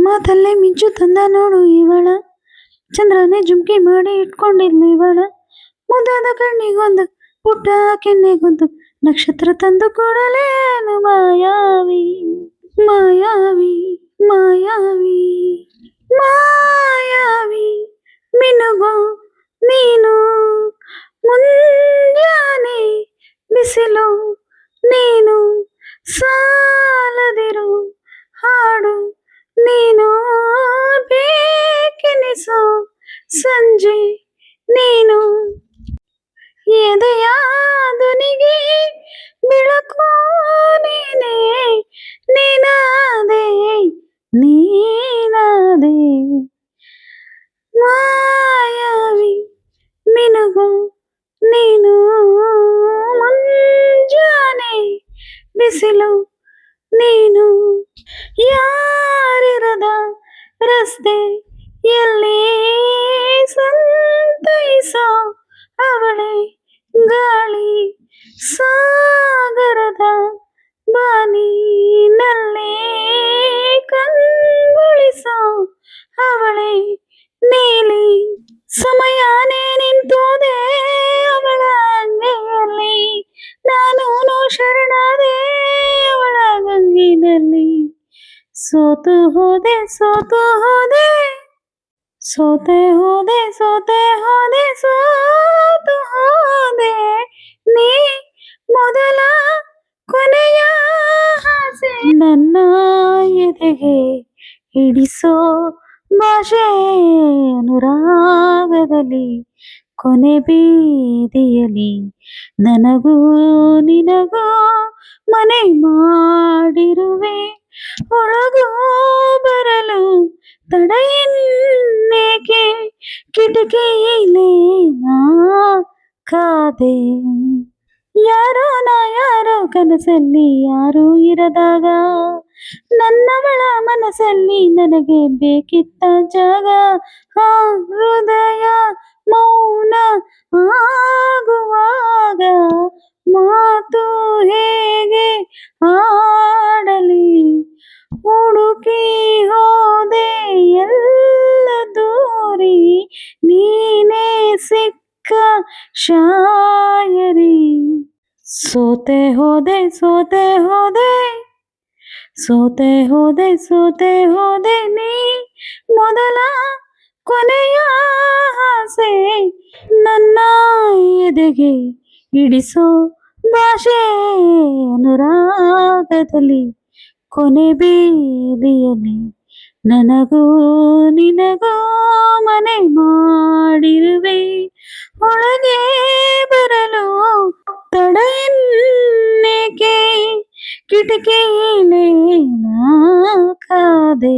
ಮಾತಲ್ಲೇ ಮಿಂಚು ತಂದ ನೋಡು ಇವಳ, ಚಂದ್ರನೇ ಜುಮ್ಕಿ ಮಾಡಿ ಇಟ್ಕೊಂಡಿದ್ಲು ಇವಳ. ಮುದ್ದಾದ ಕಣ್ಣಿಗೊಂದು ಪುಟ್ಟ ಕೆನ್ನೆಗೊಂದು ನಕ್ಷತ್ರ ತಂದು ಕೊಡಲೇನು ಮಾಯಾವಿ ಮಾಯಾವಿ ಮಾಯಾವಿ ಮಾಯಾವಿ ಮಿನುಗೋ ನೀನು ಮುಂಜಾನೆ ಬಿಸಿಲು ನೀನು ಸಾಲದಿರು ಹಾಡು ನೀನು ಬೇಕೆನಿಸೋ ಸಂಜೆ ನೀನು ಎದೆಯ ಧ್ವನಿಗೆ ಬೆಳಕು ನೀನೇ ನೀನಾದೆ ನೀನಾದೆ ಮಾಯಾವಿ ಮಿನುಗು ನೀನು ಮುಂಜಾನೆ ಬಿಸಿಲು ನೀನು ಯಾರಿರದ ರಸ್ತೆ ಎಲ್ಲಿ ಸಂತೈಸೋ ಅವಳೆ ಗಾಳಿ ಸಾಗರದ ಬಾನಿನಲ್ಲೇ ಕಂಗೊಳಿಸೋ ಅವಳೆ ನೀಲಿ ಸಮಯನೇ ನಿಂತೋದೆ ಅವಳ ಅಂಗೈಯಲ್ಲಿ ನಾನು ಶರಣಾದೆ ಅವಳ ಗಂಗಿನಲ್ಲಿ ಸೋತು ಹೋದೆ ಸೋತು ಹೋದೆ ಸೋತೆ ಹೋದೆ ಸೋತೆ ಹೋದೆ ಸೋತು ಹೋದೆ ನೀ ಮೊದಲ ಕೊನೆಯ ಆಸೆ ನನ್ನ ಎದೆಗೆ ಹಿಡಿಸೋ ಭಾಷೆ ಅನುರಾಗದಲ್ಲಿ ಕೊನೆ ಬೀದಿಯಲ್ಲಿ ನನಗೂ ನಿನಗೂ ಮನೆ ಮಾಡಿರುವೆ ಒಳಗೂ ಬರಲು ತಡ ಇನ್ನೇಕೆ ಕಿಟಕಿಲೇ ನಾ ಕಾದೆ ಯಾರೋ ಕನಸಲ್ಲಿ ಯಾರೂ ಇರದಾಗ ನನ್ನವಳ ಮನಸ್ಸಲ್ಲಿ ನನಗೆ ಬೇಕಿತ್ತ ಜಾಗ ಹೃದಯ ಮೌನ ಆಗುವಾಗ ಮಾತು ಹೇಗೆ ಆಡಲಿ ಹುಡುಕಿ ಹೋದೆ ಎಲ್ಲ ದೂರಿ ನೀನೇ ಸಿಕ್ಕ ಶಾಯರಿ ಸೋತೆ ಹೋದೆ ಸೋತೆ ಹೋದೆ ಸೋತೆ ಹೋದೆ ಸೋತೆ ಹೋದೆ ನೀ ಮೊದಲ ಕೊನೆಯ ಆಸೆ ನನ್ನ ಎದೆಗೆ ಹಿಡಿಸೋ ಭಾಷೆ ಅನುರಾಗದಲ್ಲಿ ಕೊನೆ ಬೀದಿಯಲ್ಲಿ ನನಗೂ ನಿನಗೂ ಮನೆ ಮಾಡಿರುವೆ ಒಳಗೆ ಬರಲು ತಡ ಇನ್ನೇಕೆ ಕಿಟಕಿಲೇ ನಾ ಕಾದೆ